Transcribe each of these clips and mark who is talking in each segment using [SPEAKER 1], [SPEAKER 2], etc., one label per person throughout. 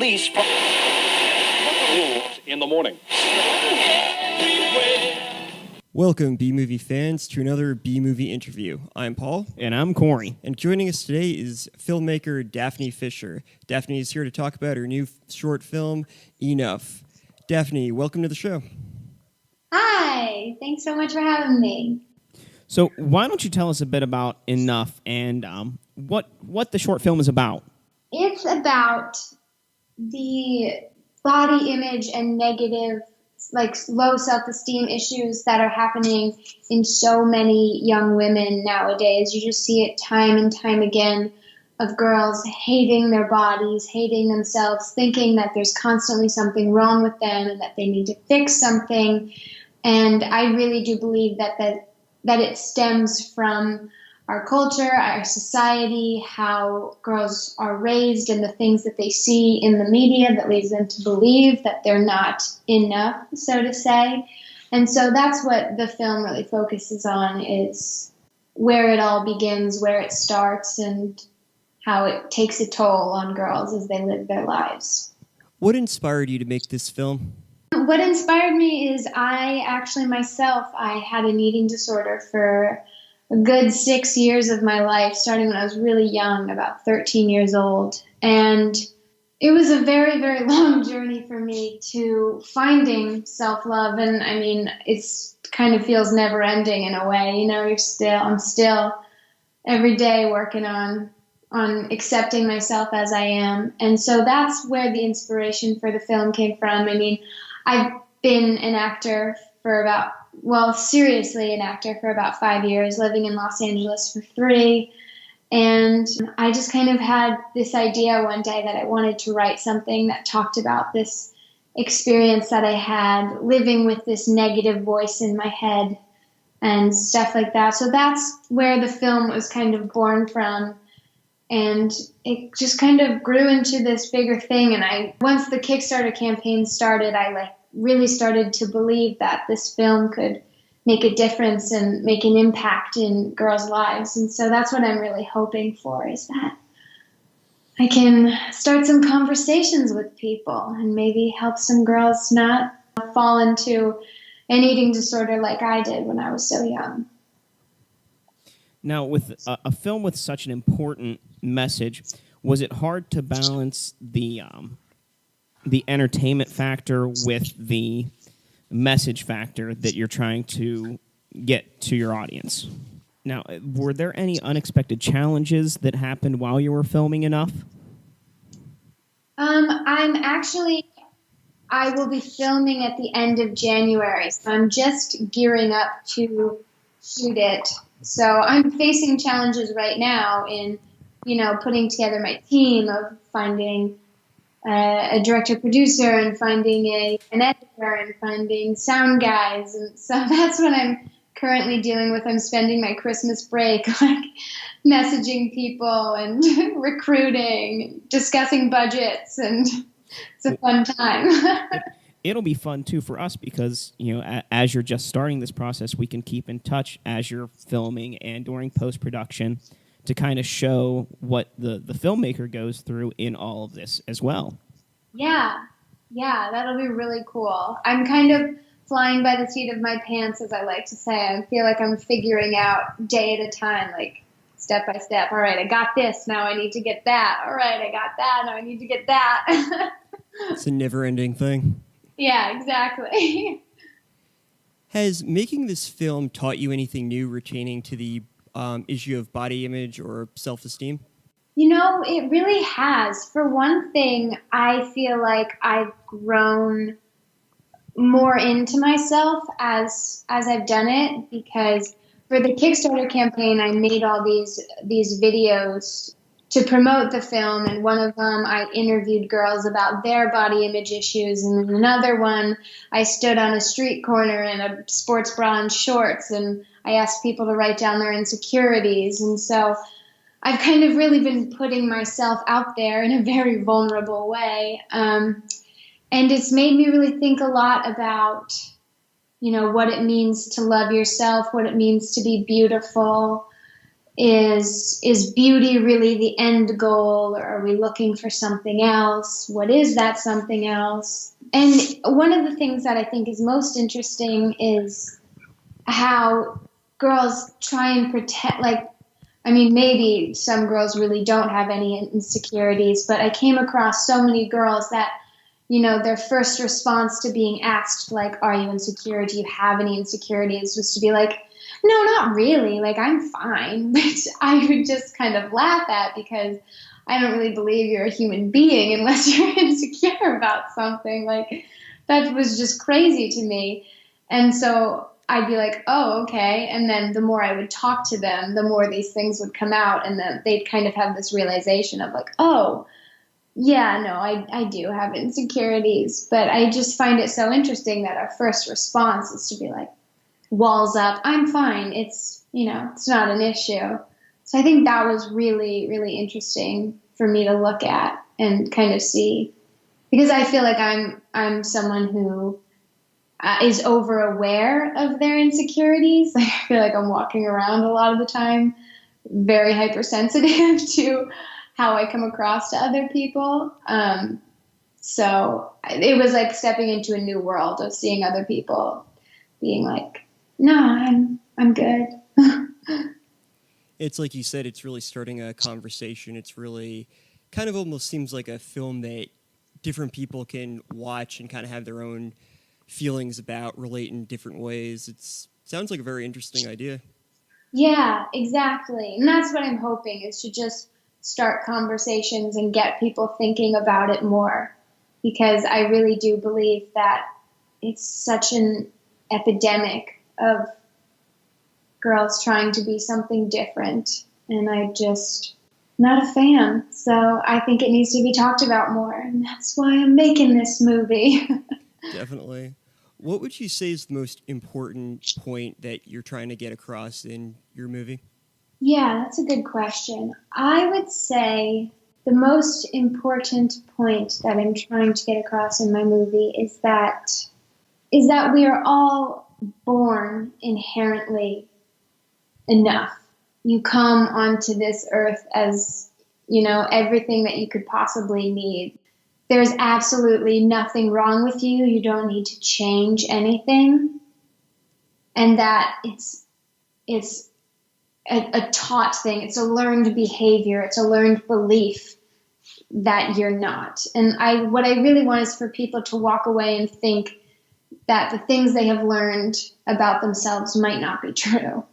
[SPEAKER 1] police in the morning.
[SPEAKER 2] Welcome, B-Movie fans, to another B-Movie interview. I'm Paul.
[SPEAKER 3] And I'm Corey.
[SPEAKER 2] And joining us today is filmmaker Daphne Fischer. Daphne is here to talk about her new short film, Enough. Daphne, welcome to the show.
[SPEAKER 4] Hi, thanks so much for having me.
[SPEAKER 3] So why don't you tell us a bit about Enough and what the short film is about?
[SPEAKER 4] It's about the body image and negative, low self-esteem issues that are happening in so many young women nowadays. You just see it time and time again of girls hating their bodies, hating themselves, thinking that there's constantly something wrong with them and that they need to fix something. And I really do believe that it stems from our culture, our society, how girls are raised, and the things that they see in the media that leads them to believe that they're not enough, so to say. And so that's what the film really focuses on, is where it all begins, where it starts, and how it takes a toll on girls as they live their lives.
[SPEAKER 2] What inspired you to make this film?
[SPEAKER 4] What inspired me is I had an eating disorder for a good 6 years of my life, starting when I was really young, about 13 years old. And it was a very, very long journey for me to finding self-love. And I mean, it's kind of feels never ending in a way. You know, I'm still every day working on accepting myself as I am. And so that's where the inspiration for the film came from. I mean, I've been an actor seriously an actor for about 5 years, living in Los Angeles for 3. And I just kind of had this idea one day that I wanted to write something that talked about this experience that I had living with this negative voice in my head and stuff like that. So that's where the film was kind of born from. And it just kind of grew into this bigger thing. And once the Kickstarter campaign started, I really started to believe that this film could make a difference and make an impact in girls' lives. And so that's what I'm really hoping for, is that I can start some conversations with people and maybe help some girls not fall into an eating disorder like I did when I was so young.
[SPEAKER 3] Now, with a film with such an important message, was it hard to balance the entertainment factor with the message factor that you're trying to get to your audience? Now, were there any unexpected challenges that happened while you were filming Enough?
[SPEAKER 4] I will be filming at the end of January, so I'm just gearing up to shoot it. So I'm facing challenges right now in, putting together my team, of finding a director-producer and finding an editor and finding sound guys. And so that's what I'm currently dealing with. I'm spending my Christmas break messaging people and recruiting, discussing budgets, and it's a fun time.
[SPEAKER 3] It'll be fun, too, for us because, as you're just starting this process, we can keep in touch as you're filming and during post-production to kind of show what the filmmaker goes through in all of this as well. Yeah,
[SPEAKER 4] that'll be really cool. I'm kind of flying by the seat of my pants, as I like to say. I feel like I'm figuring out day at a time, step by step. All right, I got this, now I need to get that. All right, I got that, now I need to get that.
[SPEAKER 2] It's a never-ending thing.
[SPEAKER 4] Yeah, exactly.
[SPEAKER 2] Has making this film taught you anything new retaining to the issue of body image or self-esteem?
[SPEAKER 4] It really has. For one thing, I feel like I've grown more into myself as I've done it, because for the Kickstarter campaign, I made all these videos to promote the film, and one of them I interviewed girls about their body image issues, and then another one I stood on a street corner in a sports bra and shorts, and I asked people to write down their insecurities. And so I've kind of really been putting myself out there in a very vulnerable way, and it's made me really think a lot about what it means to love yourself, what it means to be beautiful, is beauty really the end goal, or are we looking for something else? What is that something else? And one of the things that I think is most interesting is how girls try and pretend, like, I mean, maybe some girls really don't have any insecurities, but I came across so many girls that, you know, their first response to being asked, like, are you insecure? Do you have any insecurities? Was to be like, no, not really. Like, I'm fine. Which I would just kind of laugh at, because I don't really believe you're a human being unless you're insecure about something. Like, that was just crazy to me. And so I'd be like, oh, okay. And then the more I would talk to them, the more these things would come out. And then they'd kind of have this realization of like, oh, yeah, no, I do have insecurities. But I just find it so interesting that our first response is to be like, walls up, I'm fine. It's, you know, it's not an issue. So I think that was really, really interesting for me to look at and kind of see, because I feel like I'm someone who is over aware of their insecurities. Like, I feel like I'm walking around a lot of the time very hypersensitive to how I come across to other people. So it was like stepping into a new world of seeing other people being like, no, I'm good.
[SPEAKER 2] It's like you said, it's really starting a conversation. It's really kind of almost seems like a film that different people can watch and kind of have their own feelings about, relate in different ways. It sounds like a very interesting idea.
[SPEAKER 4] Yeah, exactly. And that's what I'm hoping, is to just start conversations and get people thinking about it more, because I really do believe that it's such an epidemic of girls trying to be something different, and I just not a fan. So I think it needs to be talked about more, and that's why I'm making this movie.
[SPEAKER 2] Definitely. What would you say is the most important point that you're trying to get across in your movie?
[SPEAKER 4] Yeah, that's a good question. I would say the most important point that I'm trying to get across in my movie is that we are all born inherently enough. You come onto this earth as, you know, everything that you could possibly need. There's absolutely nothing wrong with you. You don't need to change anything. And that it's a taught thing. It's a learned behavior. It's a learned belief that you're not. And what I really want is for people to walk away and think that the things they have learned about themselves might not be true,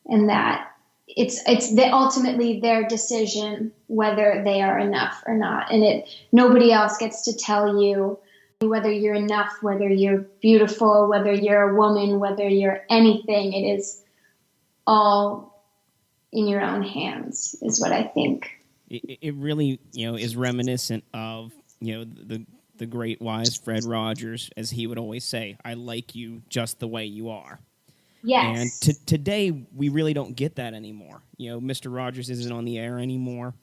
[SPEAKER 4] and that it's ultimately their decision whether they are enough or not. And nobody else gets to tell you whether you're enough, whether you're beautiful, whether you're a woman, whether you're anything. It is all in your own hands, is what I think.
[SPEAKER 3] It really, is reminiscent of, the great wise Fred Rogers, as he would always say, I like you just the way you are.
[SPEAKER 4] Yes.
[SPEAKER 3] And today, we really don't get that anymore. Mr. Rogers isn't on the air anymore.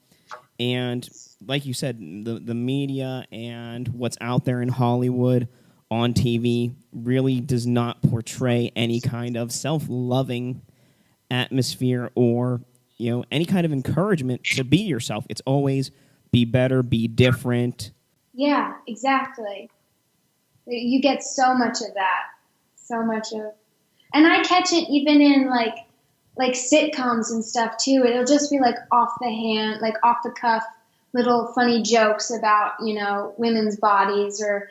[SPEAKER 3] And like you said, the media and what's out there in Hollywood on TV really does not portray any kind of self-loving atmosphere or, any kind of encouragement to be yourself. It's always be better, be different.
[SPEAKER 4] Yeah, exactly. You get so much of that. So much of... And I catch it even in like sitcoms and stuff too. It'll just be like off the cuff, little funny jokes about, women's bodies or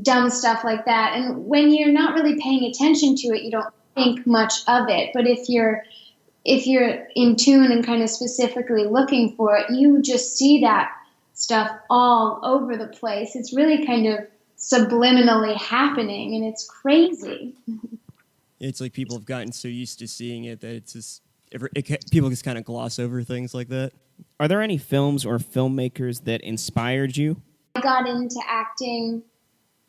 [SPEAKER 4] dumb stuff like that. And when you're not really paying attention to it, you don't think much of it. But if you're in tune and kind of specifically looking for it, you just see that stuff all over the place. It's really kind of subliminally happening, and it's crazy.
[SPEAKER 2] It's like people have gotten so used to seeing it that it's just people just kind of gloss over things like that.
[SPEAKER 3] Are there any films or filmmakers that inspired you?
[SPEAKER 4] I got into acting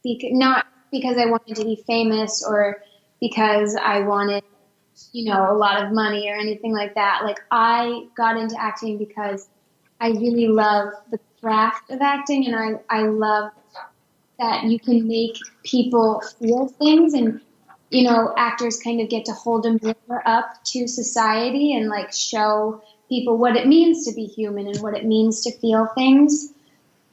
[SPEAKER 4] not because I wanted to be famous or because I wanted, a lot of money or anything like that. Like, I got into acting because I really love the craft of acting, and I love that you can make people feel things, and actors kind of get to hold a mirror up to society and like show people what it means to be human and what it means to feel things.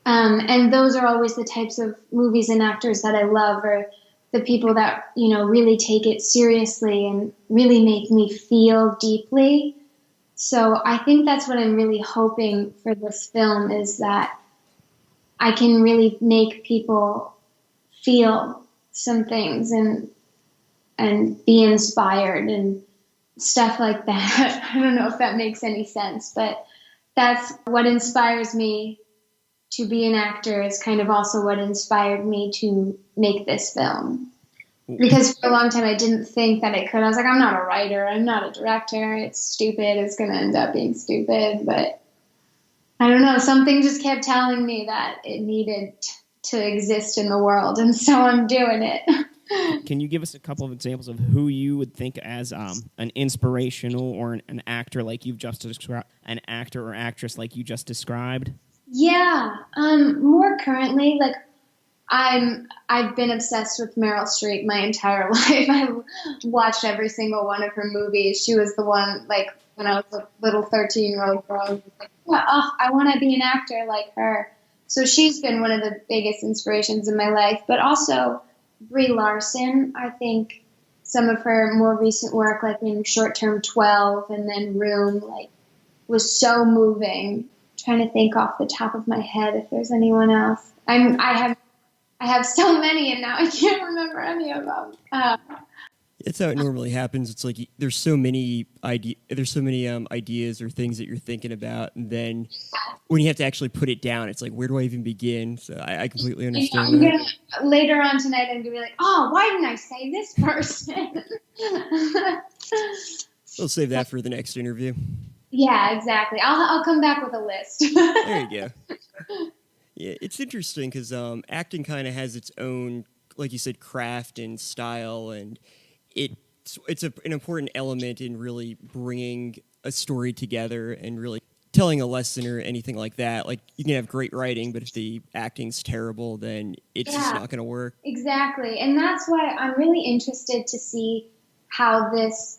[SPEAKER 4] And those are always the types of movies and actors that I love, or the people that, really take it seriously and really make me feel deeply. So I think that's what I'm really hoping for this film, is that I can really make people feel some things and be inspired and stuff like that. I don't know if that makes any sense, but that's what inspires me to be an actor, is kind of also what inspired me to make this film. Because for a long time I didn't think that I could. I was like, I'm not a writer, I'm not a director, it's stupid, it's going to end up being stupid. But I don't know, something just kept telling me that it needed to exist in the world, and so I'm doing it.
[SPEAKER 3] Can you give us a couple of examples of who you would think as an inspirational or an actor like you've just described, an actor or actress like you just described?
[SPEAKER 4] Yeah, more currently, like I've been obsessed with Meryl Streep my entire life. I've watched every single one of her movies. She was the one, like, when I was a little 13-year-old girl, I was like, oh, I want to be an actor like her. So she's been one of the biggest inspirations in my life. But also Brie Larson, I think some of her more recent work, like in Short Term 12 and then Room, like, was so moving. I'm trying to think off the top of my head if there's anyone else. I have so many, and now I can't remember any of them.
[SPEAKER 2] It's how it normally happens. It's like there's so many ideas or things that you're thinking about, and then when you have to actually put it down, it's like, where do I even begin? So I completely understand that.
[SPEAKER 4] Later on tonight, I'm gonna be like, oh, why didn't I say this person?
[SPEAKER 2] We'll save that for the next interview.
[SPEAKER 4] Yeah, exactly. I'll come back with a list.
[SPEAKER 2] There you go. Yeah, it's interesting because acting kind of has its own, like you said, craft and style, and it's an important element in really bringing a story together and really telling a lesson or anything like that. Like, you can have great writing, but if the acting's terrible, then it's just not going to work.
[SPEAKER 4] Exactly, and that's why I'm really interested to see how this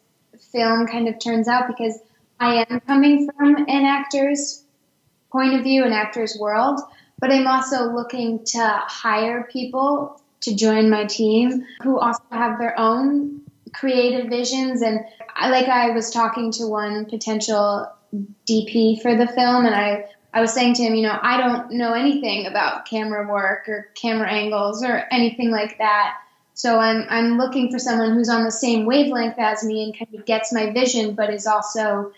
[SPEAKER 4] film kind of turns out, because I am coming from an actor's point of view, an actor's world, but I'm also looking to hire people to join my team who also have their own creative visions. And I was talking to one potential DP for the film, and I was saying to him, I don't know anything about camera work or camera angles or anything like that. So I'm looking for someone who's on the same wavelength as me and kind of gets my vision, but is also,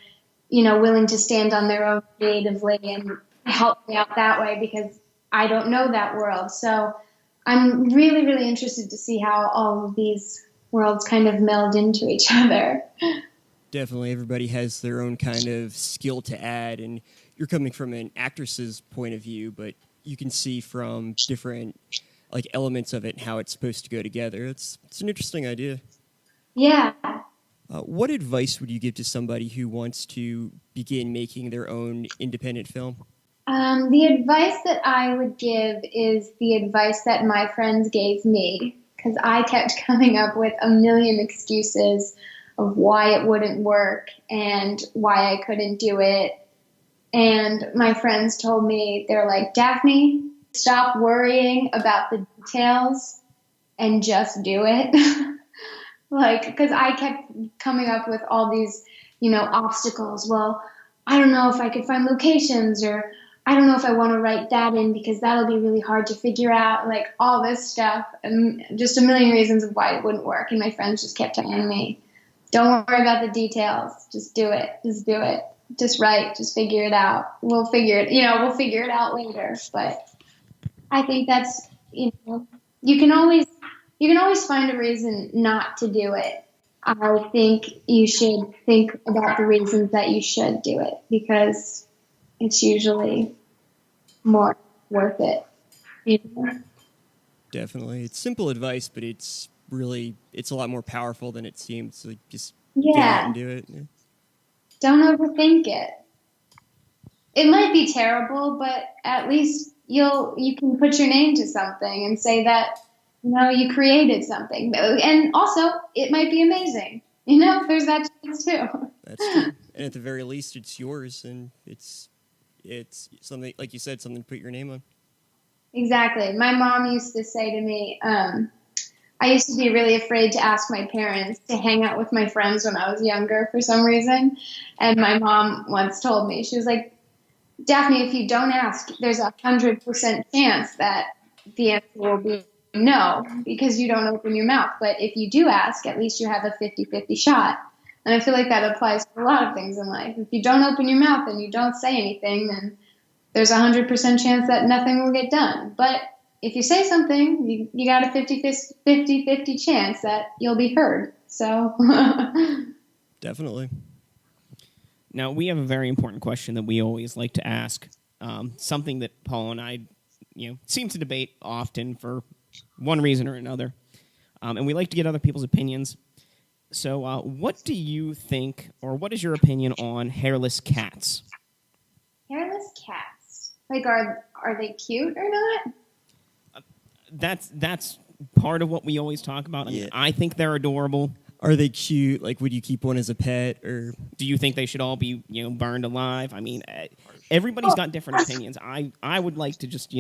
[SPEAKER 4] willing to stand on their own creatively and help me out that way, because I don't know that world. So I'm really, really interested to see how all of these worlds kind of meld into each other.
[SPEAKER 2] Definitely, everybody has their own kind of skill to add, and you're coming from an actress's point of view, but you can see from different elements of it how it's supposed to go together. It's an interesting idea.
[SPEAKER 4] Yeah.
[SPEAKER 2] What advice would you give to somebody who wants to begin making their own independent film?
[SPEAKER 4] The advice that I would give is the advice that my friends gave me, because I kept coming up with a million excuses of why it wouldn't work and why I couldn't do it. And my friends told me, they're like, Daphne, stop worrying about the details and just do it. Because I kept coming up with all these, obstacles. Well, I don't know if I could find locations, or I don't know if I want to write that in because that'll be really hard to figure out, all this stuff, and just a million reasons of why it wouldn't work. And my friends just kept telling me, don't worry about the details. Just do it. Just do it. Just write. Just figure it out. We'll figure it out later. But I think that's, you can always find a reason not to do it. I think you should think about the reasons that you should do it, because it's usually more worth it.
[SPEAKER 2] Definitely. It's simple advice, but it's a lot more powerful than it seems. So just
[SPEAKER 4] get
[SPEAKER 2] out and do it. Yeah.
[SPEAKER 4] Don't overthink it. It might be terrible, but at least you can put your name to something and say that You created something. And also, it might be amazing. There's that chance too.
[SPEAKER 2] That's true. And at the very least, it's yours, and it's something, like you said, something to put your name on.
[SPEAKER 4] Exactly. My mom used to say to me, I used to be really afraid to ask my parents to hang out with my friends when I was younger for some reason. And my mom once told me, she was like, Daphne, if you don't ask, there's 100% chance that the answer will be no, because you don't open your mouth. But if you do ask, at least you have a 50-50 shot. And I feel like that applies to a lot of things in life. If you don't open your mouth and you don't say anything, then there's 100% chance that nothing will get done. But if you say something, you got a 50-50 chance that you'll be heard. So
[SPEAKER 2] Definitely.
[SPEAKER 3] Now, we have a very important question that we always like to ask, something that Paul and I seem to debate often for one reason or another, and we like to get other people's opinions. So what do you think, or what is your opinion on hairless cats?
[SPEAKER 4] Hairless cats. Like, are they cute or not?
[SPEAKER 3] That's part of what we always talk about. I mean, I think they're adorable.
[SPEAKER 2] Are they cute? Like, would you keep one as a pet, or
[SPEAKER 3] do you think they should all be burned alive? I mean, everybody's got different opinions. I would like to just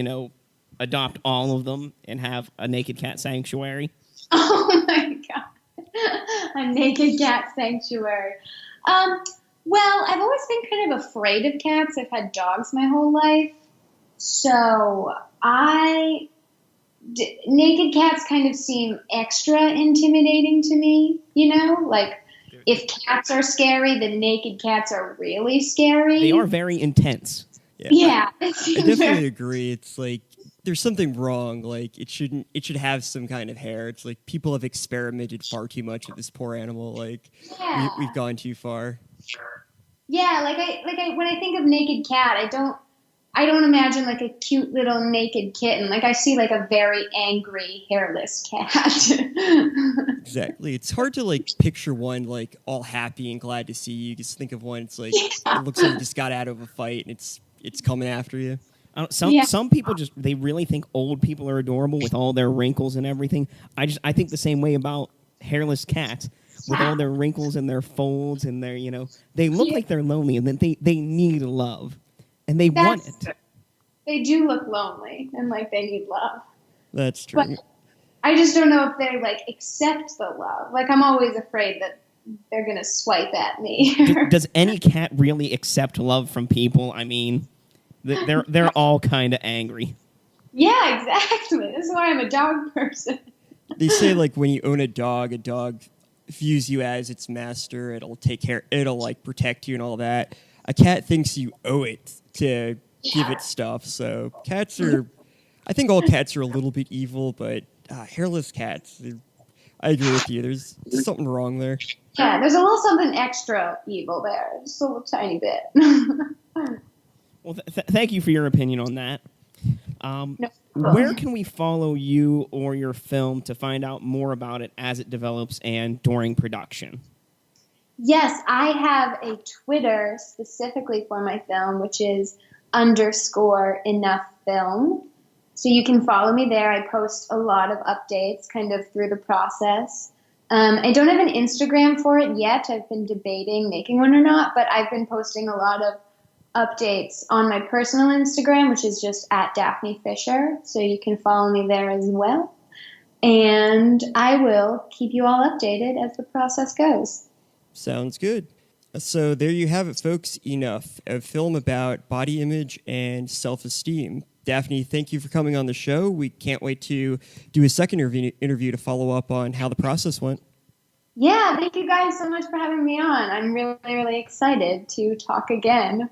[SPEAKER 3] adopt all of them and have a naked cat sanctuary.
[SPEAKER 4] Oh my god, a naked cat sanctuary. Well, I've always been kind of afraid of cats. I've had dogs my whole life, so naked cats kind of seem extra intimidating to me, Like, if cats are scary, then naked cats are really scary.
[SPEAKER 3] They are very intense.
[SPEAKER 4] Yeah.
[SPEAKER 2] I definitely agree. It's like, there's something wrong. Like, it should have some kind of hair. It's like, people have experimented far too much with this poor animal. Like, we've gone too far.
[SPEAKER 4] Yeah, when I think of naked cat, I don't imagine like a cute little naked kitten. Like, I see like a very angry hairless cat.
[SPEAKER 2] Exactly. It's hard to like picture one like all happy and glad to see you. Just think of one. It's like it looks like you just got out of a fight and it's coming after you.
[SPEAKER 3] Some people they really think old people are adorable with all their wrinkles and everything. I think the same way about hairless cats with all their wrinkles and their folds and their they look like they're lonely and then they need love. And they want it.
[SPEAKER 4] They do look lonely and like they need love.
[SPEAKER 2] That's true.
[SPEAKER 4] But I just don't know if they like accept the love. Like, I'm always afraid that they're gonna swipe at me.
[SPEAKER 3] Does any cat really accept love from people? I mean, they're all kind of angry.
[SPEAKER 4] Yeah, exactly. This is why I'm a dog person.
[SPEAKER 2] They say like when you own a dog views you as its master. It'll take care. It'll like protect you and all that. A cat thinks you owe it to give it stuff. So I think all cats are a little bit evil, but hairless cats, I agree with you. There's something wrong there.
[SPEAKER 4] Yeah, there's a little something extra evil there. Just a little tiny bit.
[SPEAKER 3] Well, thank you for your opinion on that.
[SPEAKER 4] No.
[SPEAKER 3] Where can we follow you or your film to find out more about it as it develops and during production?
[SPEAKER 4] Yes, I have a Twitter specifically for my film, which is _EnoughFilm. So you can follow me there. I post a lot of updates kind of through the process. I don't have an Instagram for it yet. I've been debating making one or not, but I've been posting a lot of updates on my personal Instagram, which is just at Daphne Fischer. So you can follow me there as well. And I will keep you all updated as the process goes.
[SPEAKER 2] Sounds good. So there you have it, folks. Enough. A film about body image and self-esteem. Daphne, thank you for coming on the show. We can't wait to do a second interview to follow up on how the process went.
[SPEAKER 4] Yeah, thank you guys so much for having me on. I'm really, really excited to talk again.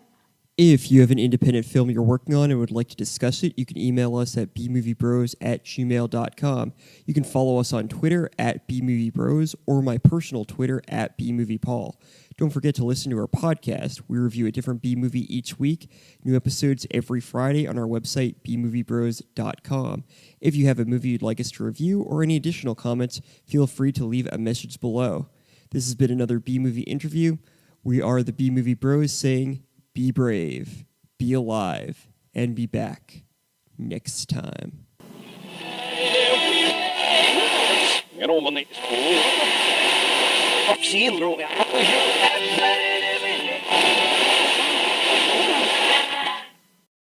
[SPEAKER 2] If you have an independent film you're working on and would like to discuss it, you can email us at bmoviebros@gmail.com. You can follow us on Twitter at bmoviebros or my personal Twitter at bmoviepaul. Don't forget to listen to our podcast. We review a different B-movie each week. New episodes every Friday on our website, bmoviebros.com. If you have a movie you'd like us to review or any additional comments, feel free to leave a message below. This has been another B-Movie interview. We are the B-Movie Bros saying, be brave, be alive, and be back next time.
[SPEAKER 1] Yellow money.